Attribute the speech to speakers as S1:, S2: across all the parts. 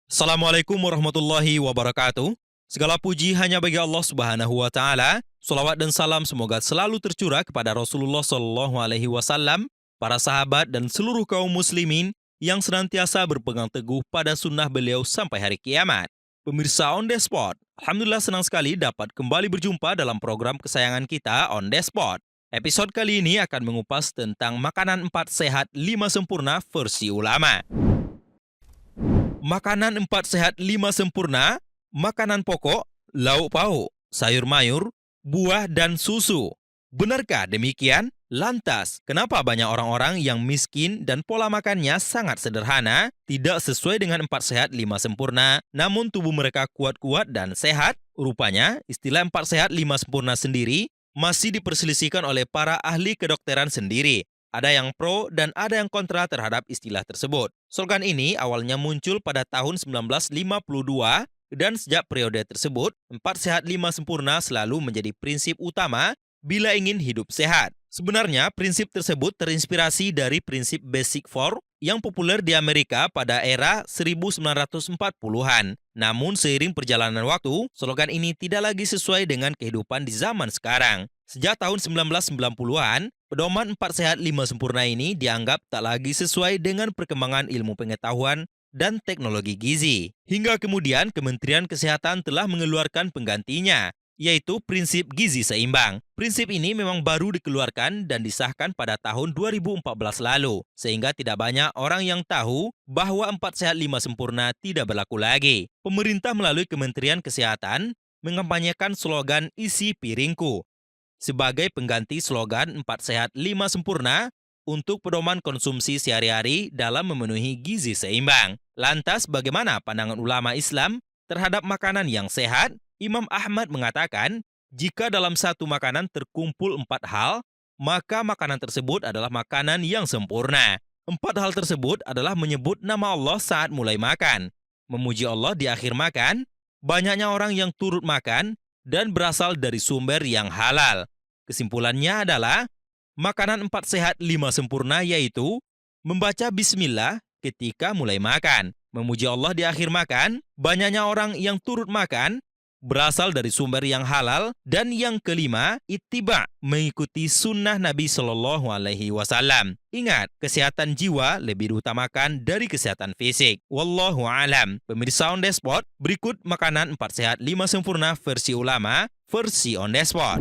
S1: Assalamualaikum warahmatullahi wabarakatuh. Segala puji hanya bagi Allah Subhanahu wa taala. Salawat dan salam semoga selalu tercurah kepada Rasulullah Shallallahu alaihi wasallam, para sahabat dan seluruh kaum muslimin yang senantiasa berpegang teguh pada sunnah beliau sampai hari kiamat. Pemirsa On The Spot, alhamdulillah senang sekali dapat kembali berjumpa dalam program kesayangan kita On The Spot. Episode kali ini akan mengupas tentang makanan 4 sehat 5 sempurna versi ulama. Makanan 4 sehat 5 sempurna, makanan pokok, lauk pauk, sayur mayur, buah dan susu. Benarkah demikian? Lantas, kenapa banyak orang-orang yang miskin dan pola makannya sangat sederhana, tidak sesuai dengan 4 sehat 5 sempurna, namun tubuh mereka kuat-kuat dan sehat? Rupanya, istilah 4 sehat 5 sempurna sendiri masih diperselisihkan oleh para ahli kedokteran sendiri. Ada yang pro dan ada yang kontra terhadap istilah tersebut. Slogan ini awalnya muncul pada tahun 1952 dan sejak periode tersebut, 4 sehat 5 sempurna selalu menjadi prinsip utama bila ingin hidup sehat. Sebenarnya, prinsip tersebut terinspirasi dari prinsip Basic Four yang populer di Amerika pada era 1940-an. Namun, seiring perjalanan waktu, slogan ini tidak lagi sesuai dengan kehidupan di zaman sekarang. Sejak tahun 1990-an, pedoman 4 sehat 5 sempurna ini dianggap tak lagi sesuai dengan perkembangan ilmu pengetahuan dan teknologi gizi. Hingga kemudian Kementerian Kesehatan telah mengeluarkan penggantinya, yaitu prinsip gizi seimbang. Prinsip ini memang baru dikeluarkan dan disahkan pada tahun 2014 lalu, sehingga tidak banyak orang yang tahu bahwa 4 sehat 5 sempurna tidak berlaku lagi. Pemerintah melalui Kementerian Kesehatan mengampanyekan slogan isi piringku sebagai pengganti slogan 4 sehat 5 sempurna untuk pedoman konsumsi sehari-hari dalam memenuhi gizi seimbang. Lantas bagaimana pandangan ulama Islam terhadap makanan yang sehat? Imam Ahmad mengatakan, jika dalam satu makanan terkumpul 4 hal, maka makanan tersebut adalah makanan yang sempurna. 4 hal tersebut adalah menyebut nama Allah saat mulai makan, memuji Allah di akhir makan, banyaknya orang yang turut makan, dan berasal dari sumber yang halal. Kesimpulannya adalah, makanan 4 sehat 5 sempurna yaitu membaca bismillah ketika mulai makan, memuji Allah di akhir makan, banyaknya orang yang turut makan, berasal dari sumber yang halal, dan yang kelima, ittiba, mengikuti sunnah Nabi Shallallahu alaihi wasallam. Ingat, kesehatan jiwa lebih diutamakan dari kesehatan fisik. Wallahu alam. Pemirsa On The Spot, berikut makanan 4 sehat 5 sempurna versi ulama, versi On The Spot.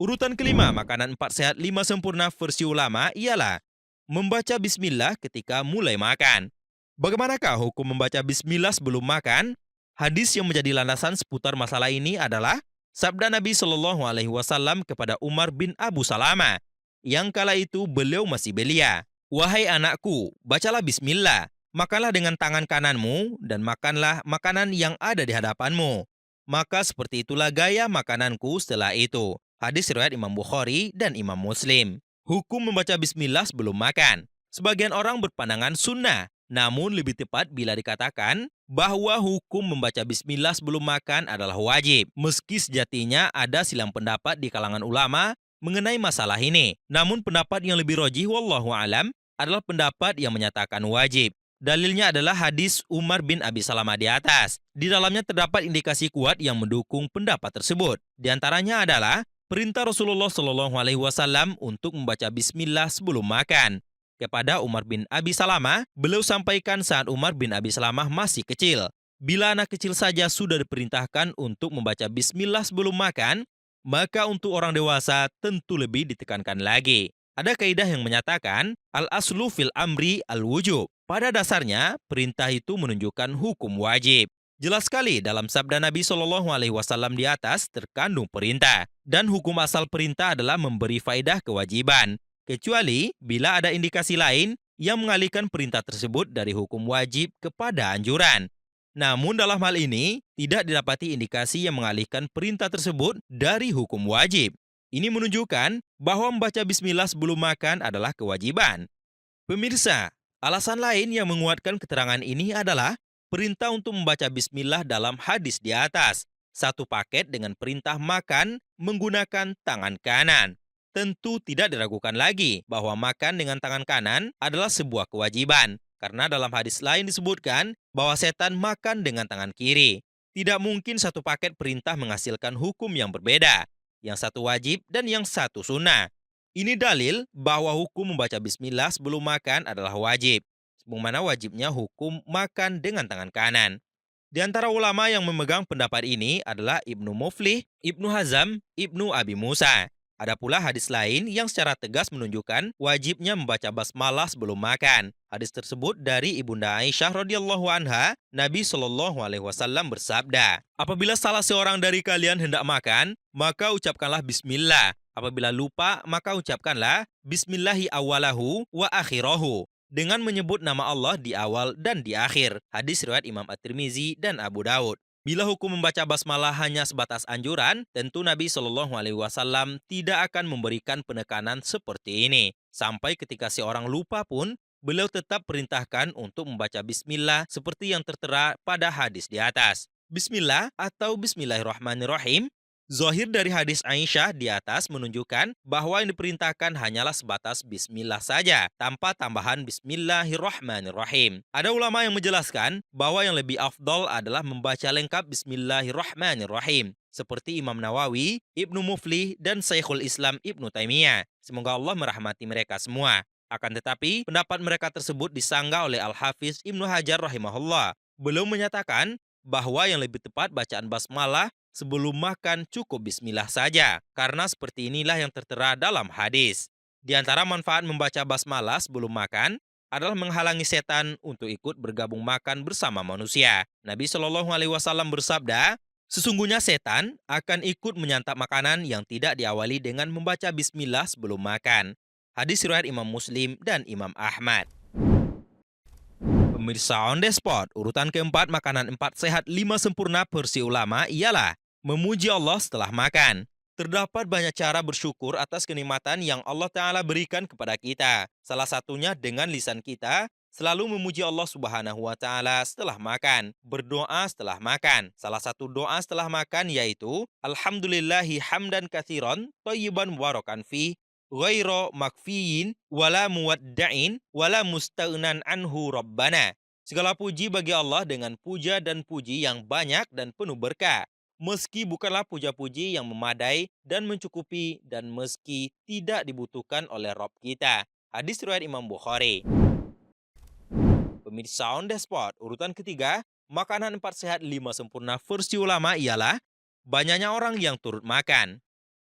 S1: Urutan kelima, makanan 4 sehat 5 sempurna versi ulama ialah membaca bismillah ketika mulai makan. Bagaimanakah hukum membaca bismillah sebelum makan? Hadis yang menjadi landasan seputar masalah ini adalah sabda Nabi Shallallahu alaihi wasallam kepada Umar bin Abu Salama, yang kala itu beliau masih belia. Wahai anakku, bacalah bismillah, makanlah dengan tangan kananmu dan makanlah makanan yang ada di hadapanmu. Maka seperti itulah gaya makananku setelah itu. Hadis riwayat Imam Bukhari dan Imam Muslim. Hukum membaca bismillah sebelum makan. Sebagian orang berpandangan sunnah, namun lebih tepat bila dikatakan bahwa hukum membaca bismillah sebelum makan adalah wajib. Meski sejatinya ada silang pendapat di kalangan ulama mengenai masalah ini. Namun pendapat yang lebih rajih wallahu alam adalah pendapat yang menyatakan wajib. Dalilnya adalah hadis Umar bin Abi Salamah di atas. Di dalamnya terdapat indikasi kuat yang mendukung pendapat tersebut. Di antaranya adalah perintah Rasulullah Shallallahu alaihi wasallam untuk membaca bismillah sebelum makan. Kepada Umar bin Abi Salamah, beliau sampaikan saat Umar bin Abi Salamah masih kecil. Bila anak kecil saja sudah diperintahkan untuk membaca bismillah sebelum makan, maka untuk orang dewasa tentu lebih ditekankan lagi. Ada kaidah yang menyatakan, al-aslu fil amri al-wujub. Pada dasarnya, perintah itu menunjukkan hukum wajib. Jelas sekali dalam sabda Nabi Shallallahu alaihi wasallam di atas terkandung perintah, dan hukum asal perintah adalah memberi faedah kewajiban, kecuali bila ada indikasi lain yang mengalihkan perintah tersebut dari hukum wajib kepada anjuran. Namun dalam hal ini, tidak didapati indikasi yang mengalihkan perintah tersebut dari hukum wajib. Ini menunjukkan bahwa membaca bismillah sebelum makan adalah kewajiban. Pemirsa, alasan lain yang menguatkan keterangan ini adalah perintah untuk membaca bismillah dalam hadis di atas. Satu paket dengan perintah makan menggunakan tangan kanan. Tentu tidak diragukan lagi bahwa makan dengan tangan kanan adalah sebuah kewajiban. Karena dalam hadis lain disebutkan bahwa setan makan dengan tangan kiri. Tidak mungkin satu paket perintah menghasilkan hukum yang berbeda. Yang satu wajib dan yang satu sunnah. Ini dalil bahwa hukum membaca bismillah sebelum makan adalah wajib. Sebagaimana wajibnya hukum makan dengan tangan kanan. Di antara ulama yang memegang pendapat ini adalah Ibnu Muflih, Ibnu Hazm, Ibnu Abi Musa. Ada pula hadis lain yang secara tegas menunjukkan wajibnya membaca basmalah sebelum makan. Hadis tersebut dari Ibunda Aisyah radhiyallahu anha, Nabi Shallallahu alaihi wasallam bersabda, "Apabila salah seorang dari kalian hendak makan, maka ucapkanlah bismillah. Apabila lupa, maka ucapkanlah bismillahi awalahu wa akhirahu." Dengan menyebut nama Allah di awal dan di akhir. Hadis riwayat Imam At-Tirmizi dan Abu Daud. Bila hukum membaca basmalah hanya sebatas anjuran, tentu Nabi Shallallahu alaihi wasallam tidak akan memberikan penekanan seperti ini. Sampai ketika seorang lupa pun, beliau tetap perintahkan untuk membaca bismillah seperti yang tertera pada hadis di atas. Bismillah atau bismillahirrahmanirrahim. Zahir dari hadis Aisyah di atas menunjukkan bahwa yang diperintahkan hanyalah sebatas bismillah saja, tanpa tambahan bismillahirrahmanirrahim. Ada ulama yang menjelaskan bahwa yang lebih afdol adalah membaca lengkap bismillahirrahmanirrahim, seperti Imam Nawawi, Ibnu Muflih, dan Syekhul Islam Ibnu Taimiyah. Semoga Allah merahmati mereka semua. Akan tetapi, pendapat mereka tersebut disanggah oleh Al-Hafiz Ibnu Hajar rahimahullah. Beliau menyatakan bahwa yang lebih tepat bacaan basmalah sebelum makan cukup bismillah saja, karena seperti inilah yang tertera dalam hadis. Di antara manfaat membaca basmalah sebelum makan adalah menghalangi setan untuk ikut bergabung makan bersama manusia. Nabi Shallallahu alaihi wasallam bersabda, "Sesungguhnya setan akan ikut menyantap makanan yang tidak diawali dengan membaca bismillah sebelum makan." Hadis riwayat Imam Muslim dan Imam Ahmad. Pemirsa On The Spot, urutan keempat makanan 4 sehat 5 sempurna versi ulama ialah memuji Allah setelah makan. Terdapat banyak cara bersyukur atas kenikmatan yang Allah Ta'ala berikan kepada kita. Salah satunya dengan lisan kita, selalu memuji Allah Subhanahu wa Ta'ala setelah makan, berdoa setelah makan. Salah satu doa setelah makan yaitu Alhamdulillahi hamdan katsiran thayyiban mubarakan fi ghaira makfiyin wala muwadda'in wala musta'unan anhu rabbana. Segala puji bagi Allah dengan puja dan puji yang banyak dan penuh berkah. Meski bukanlah puja-puji yang memadai dan mencukupi dan meski tidak dibutuhkan oleh Rabb kita. Hadis riwayat Imam Bukhari. Pemirsa On The Spot, urutan ketiga, makanan 4 sehat 5 sempurna versi ulama ialah banyaknya orang yang turut makan.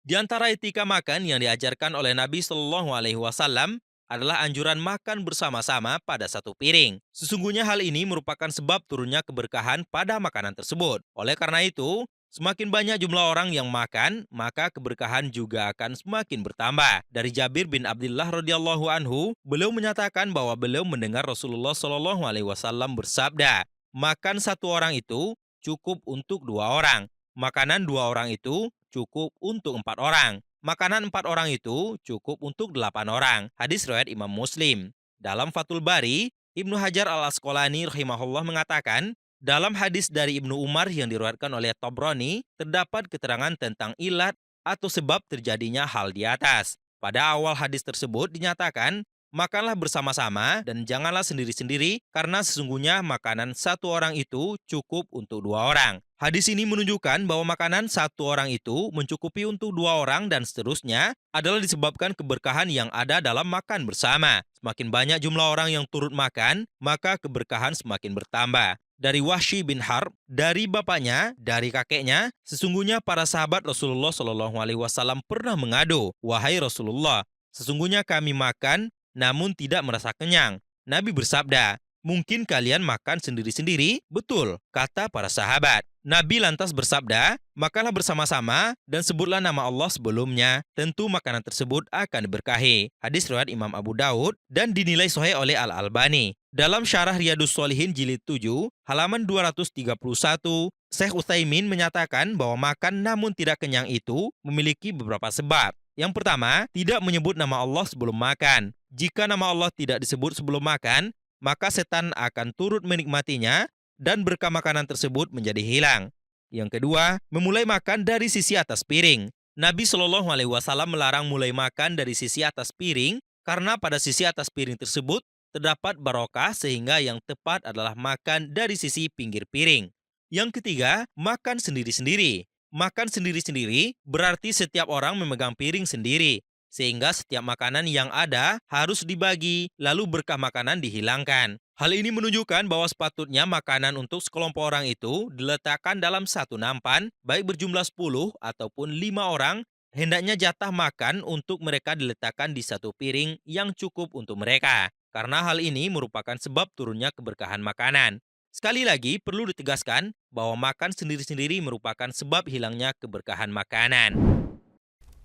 S1: Di antara etika makan yang diajarkan oleh Nabi Shallallahu alaihi wasallam adalah anjuran makan bersama-sama pada satu piring. Sesungguhnya hal ini merupakan sebab turunnya keberkahan pada makanan tersebut. Oleh karena itu, semakin banyak jumlah orang yang makan, maka keberkahan juga akan semakin bertambah. Dari Jabir bin Abdullah radhiyallahu anhu, beliau menyatakan bahwa beliau mendengar Rasulullah Shallallahu alaihi wasallam bersabda, "Makan satu orang itu cukup untuk 2 orang. Makanan 2 orang itu cukup untuk 4 orang. Makanan 4 orang itu cukup untuk 8 orang." Hadis riwayat Imam Muslim. Dalam Fathul Bari, Ibnu Hajar Al-Asqalani rahimahullah mengatakan, dalam hadis dari Ibnu Umar yang diriwayatkan oleh Tabrani, terdapat keterangan tentang ilat atau sebab terjadinya hal di atas. Pada awal hadis tersebut dinyatakan, makanlah bersama-sama dan janganlah sendiri-sendiri, karena sesungguhnya makanan satu orang itu cukup untuk 2 orang. Hadis ini menunjukkan bahwa makanan satu orang itu mencukupi untuk 2 orang dan seterusnya adalah disebabkan keberkahan yang ada dalam makan bersama. Semakin banyak jumlah orang yang turut makan, maka keberkahan semakin bertambah. Dari Wahsy bin Harb, dari bapaknya, dari kakeknya, sesungguhnya para sahabat Rasulullah Shallallahu alaihi wasallam pernah mengadu, "Wahai Rasulullah, sesungguhnya kami makan namun tidak merasa kenyang." Nabi bersabda, "Mungkin kalian makan sendiri-sendiri?" "Betul," kata para sahabat. Nabi lantas bersabda, "Makanlah bersama-sama dan sebutlah nama Allah sebelumnya. Tentu makanan tersebut akan diberkahi." Hadis riwayat Imam Abu Daud dan dinilai sahih oleh Al-Albani. Dalam Syarah Riyadhus Shalihin jilid 7, halaman 231, Syekh Utsaimin menyatakan bahwa makan namun tidak kenyang itu memiliki beberapa sebab. Yang pertama, tidak menyebut nama Allah sebelum makan. Jika nama Allah tidak disebut sebelum makan, maka setan akan turut menikmatinya dan berkah makanan tersebut menjadi hilang. Yang kedua, memulai makan dari sisi atas piring. Nabi Shallallahu alaihi wasallam melarang mulai makan dari sisi atas piring karena pada sisi atas piring tersebut terdapat barokah sehingga yang tepat adalah makan dari sisi pinggir piring. Yang ketiga, makan sendiri-sendiri. Makan sendiri-sendiri berarti setiap orang memegang piring sendiri, sehingga setiap makanan yang ada harus dibagi, lalu berkah makanan dihilangkan. Hal ini menunjukkan bahwa sepatutnya makanan untuk sekelompok orang itu diletakkan dalam satu nampan, baik berjumlah 10 ataupun 5 orang, hendaknya jatah makan untuk mereka diletakkan di satu piring yang cukup untuk mereka. Karena hal ini merupakan sebab turunnya keberkahan makanan. Sekali lagi, perlu ditegaskan bahwa makan sendiri-sendiri merupakan sebab hilangnya keberkahan makanan.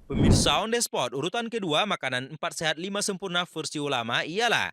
S1: Pemirsa On The Spot, urutan kedua makanan 4 sehat 5 sempurna versi ulama ialah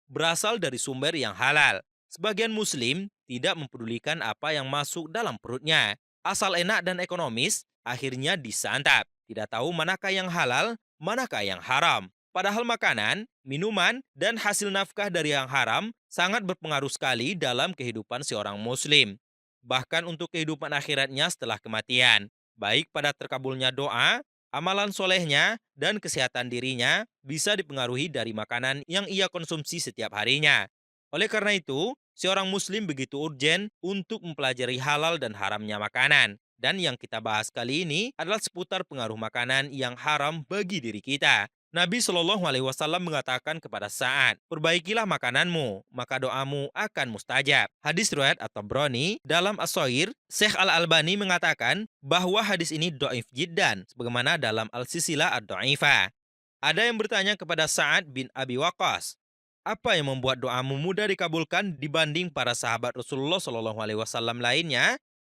S1: berasal dari sumber yang halal. Sebagian muslim tidak mempedulikan apa yang masuk dalam perutnya. Asal enak dan ekonomis, akhirnya disantap. Tidak tahu manakah yang halal, manakah yang haram. Padahal makanan, minuman, dan hasil nafkah dari yang haram sangat berpengaruh sekali dalam kehidupan seorang muslim. Bahkan untuk kehidupan akhiratnya setelah kematian. Baik pada terkabulnya doa, amalan solehnya, dan kesehatan dirinya bisa dipengaruhi dari makanan yang ia konsumsi setiap harinya. Oleh karena itu, seorang muslim begitu urgen untuk mempelajari halal dan haramnya makanan. Dan yang kita bahas kali ini adalah seputar pengaruh makanan yang haram bagi diri kita. Nabi Shallallahu Alaihi Wasallam mengatakan kepada Sa'ad, perbaikilah makananmu, maka doamu akan mustajab. Hadis riwayat At-Tabrani dalam As-Shaghir, Syekh Al-Albani mengatakan bahwa hadis ini dhaif jiddan, sebagaimana dalam Al-Silsilah Ad-Dhaifah. Ada yang bertanya kepada Sa'ad bin Abi Waqqas, apa yang membuat doamu mudah dikabulkan dibanding para sahabat Rasulullah Shallallahu Alaihi Wasallam lainnya?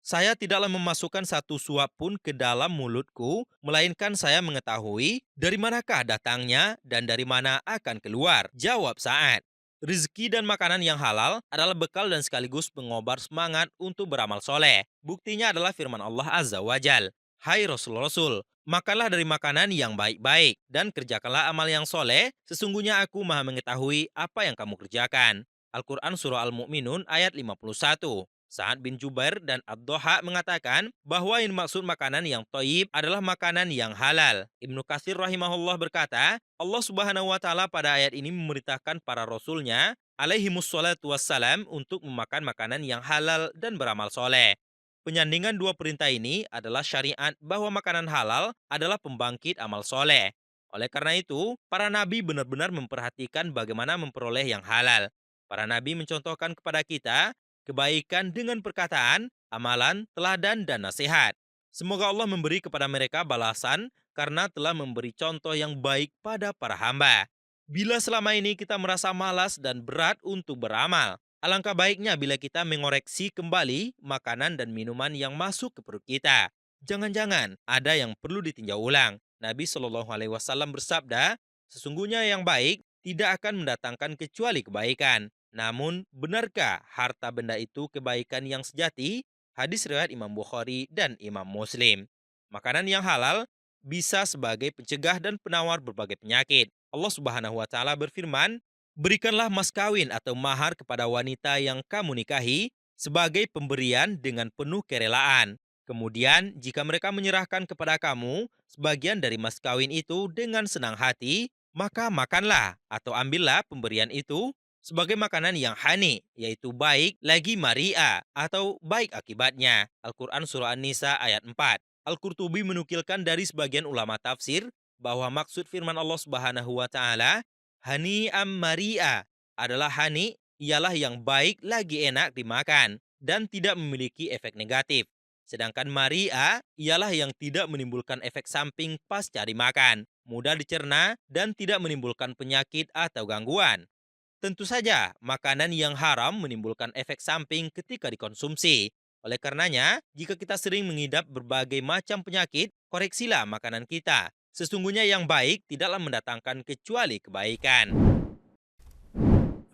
S1: Saya tidaklah memasukkan satu suap pun ke dalam mulutku, melainkan saya mengetahui dari manakah datangnya dan dari mana akan keluar. Jawab Sa'ad. Rizki dan makanan yang halal adalah bekal dan sekaligus pengobar semangat untuk beramal soleh. Buktinya adalah firman Allah Azza wa Jal. Hai Rasul-Rasul, makanlah dari makanan yang baik-baik dan kerjakanlah amal yang soleh. Sesungguhnya aku maha mengetahui apa yang kamu kerjakan. Al-Quran Surah Al-Mu'minun ayat 51. Sa'ad bin Jubair dan Ad-Doha mengatakan bahwa yang maksud makanan yang thayyib adalah makanan yang halal. Ibnu Katsir rahimahullah berkata, Allah Subhanahu wa taala pada ayat ini memerintahkan para rasulnya alaihimussalatu wassalam untuk memakan makanan yang halal dan beramal soleh. Penyandingan dua perintah ini adalah syariat bahwa makanan halal adalah pembangkit amal soleh. Oleh karena itu, para nabi benar-benar memperhatikan bagaimana memperoleh yang halal. Para nabi mencontohkan kepada kita kebaikan dengan perkataan, amalan, teladan, dan nasihat. Semoga Allah memberi kepada mereka balasan karena telah memberi contoh yang baik pada para hamba. Bila selama ini kita merasa malas dan berat untuk beramal, alangkah baiknya bila kita mengoreksi kembali makanan dan minuman yang masuk ke perut kita. Jangan-jangan ada yang perlu ditinjau ulang. Nabi Shallallahu Alaihi Wasallam bersabda, sesungguhnya yang baik tidak akan mendatangkan kecuali kebaikan. Namun, benarkah harta benda itu kebaikan yang sejati? Hadis riwayat Imam Bukhari dan Imam Muslim. Makanan yang halal bisa sebagai pencegah dan penawar berbagai penyakit. Allah Subhanahu wa taala berfirman, "Berikanlah mas kawin atau mahar kepada wanita yang kamu nikahi sebagai pemberian dengan penuh kerelaan. Kemudian, jika mereka menyerahkan kepada kamu sebagian dari mas kawin itu dengan senang hati, maka makanlah atau ambillah pemberian itu sebagai makanan yang hani, yaitu baik lagi maria atau baik akibatnya. Al-Quran Surah An-Nisa ayat 4. Al-Qurtubi menukilkan dari sebagian ulama tafsir bahwa maksud firman Allah Subhanahu wa taala, hani maria adalah hani ialah yang baik lagi enak dimakan dan tidak memiliki efek negatif. Sedangkan maria ialah yang tidak menimbulkan efek samping pasca dimakan, mudah dicerna dan tidak menimbulkan penyakit atau gangguan. Tentu saja, makanan yang haram menimbulkan efek samping ketika dikonsumsi. Oleh karenanya, jika kita sering mengidap berbagai macam penyakit, koreksilah makanan kita. Sesungguhnya yang baik tidaklah mendatangkan kecuali kebaikan.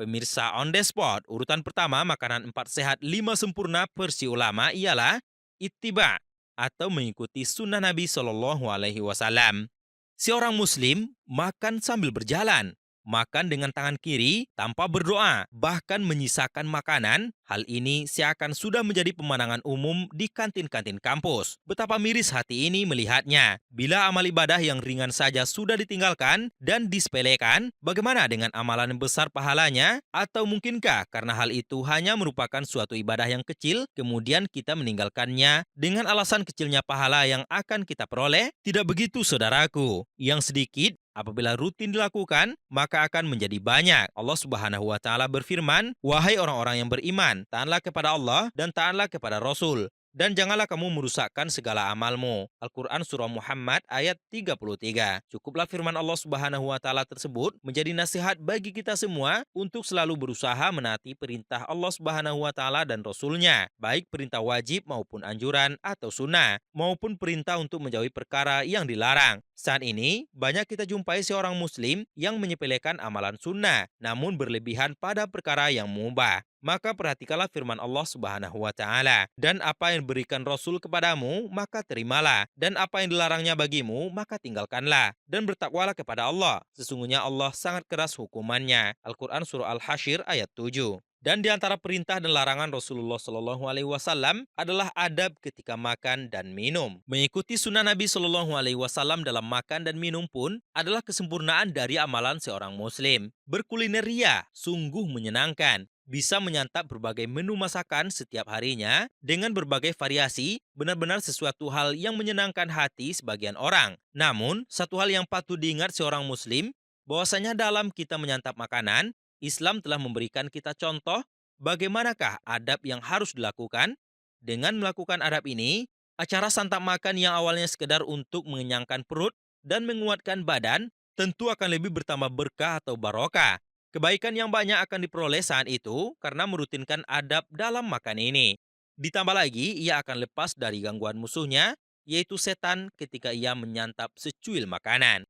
S1: Pemirsa On The Spot, urutan pertama makanan 4 sehat 5 sempurna versi ulama ialah ittiba atau mengikuti sunnah Nabi Shallallahu Alaihi Wasallam. Seorang muslim makan sambil berjalan. makan dengan tangan kiri tanpa berdoa, bahkan menyisakan makanan. Hal ini seakan sudah menjadi pemandangan umum di kantin-kantin kampus. Betapa miris hati ini melihatnya. Bila amal ibadah yang ringan saja sudah ditinggalkan dan disepelekan, bagaimana dengan amalan yang besar pahalanya? Atau mungkinkah karena hal itu hanya merupakan suatu ibadah yang kecil, kemudian kita meninggalkannya dengan alasan kecilnya pahala yang akan kita peroleh? Tidak begitu, saudaraku. Yang sedikit apabila rutin dilakukan, maka akan menjadi banyak. Allah Subhanahu wa taala berfirman, "Wahai orang-orang yang beriman, taatlah kepada Allah dan taatlah kepada Rasul, dan janganlah kamu merusakkan segala amalmu." Al-Quran Surah Muhammad ayat 33. Cukuplah firman Allah Subhanahu wa taala tersebut menjadi nasihat bagi kita semua untuk selalu berusaha menaati perintah Allah Subhanahu wa taala dan Rasulnya, baik perintah wajib maupun anjuran atau sunnah, maupun perintah untuk menjauhi perkara yang dilarang. Saat ini, banyak kita jumpai seorang muslim yang menyepelekan amalan sunnah, namun berlebihan pada perkara yang mubah. Maka perhatikanlah firman Allah Subhanahu wa taala, "Dan apa yang diberikan Rasul kepadamu, maka terimalah, dan apa yang dilarangnya bagimu, maka tinggalkanlah, dan bertakwalah kepada Allah. Sesungguhnya Allah sangat keras hukumannya." Al-Quran Surah Al-Hasyr ayat 7. Dan di antara perintah dan larangan Rasulullah Shallallahu Alaihi Wasallam adalah adab ketika makan dan minum. Mengikuti sunnah Nabi Shallallahu Alaihi Wasallam dalam makan dan minum pun adalah kesempurnaan dari amalan seorang Muslim. Berkuliner ria sungguh menyenangkan. Bisa menyantap berbagai menu masakan setiap harinya dengan berbagai variasi, benar-benar sesuatu hal yang menyenangkan hati sebagian orang. Namun, satu hal yang patut diingat seorang Muslim, bahwasanya dalam kita menyantap makanan, Islam telah memberikan kita contoh bagaimanakah adab yang harus dilakukan. Dengan melakukan adab ini, acara santap makan yang awalnya sekedar untuk mengenyangkan perut dan menguatkan badan tentu akan lebih bertambah berkah atau barokah. Kebaikan yang banyak akan diperoleh saat itu karena merutinkan adab dalam makan ini. Ditambah lagi, ia akan lepas dari gangguan musuhnya, yaitu setan ketika ia menyantap secuil makanan.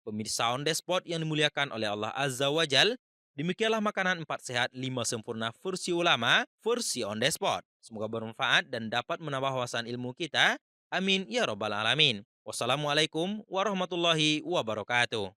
S1: Pemirsa On The Spot yang dimuliakan oleh Allah Azza wa Jal, demikianlah makanan 4 sehat 5 sempurna versi ulama, versi On The Spot. Semoga bermanfaat dan dapat menambah wawasan ilmu kita. Amin ya robbal alamin. Wassalamualaikum warahmatullahi wabarakatuh.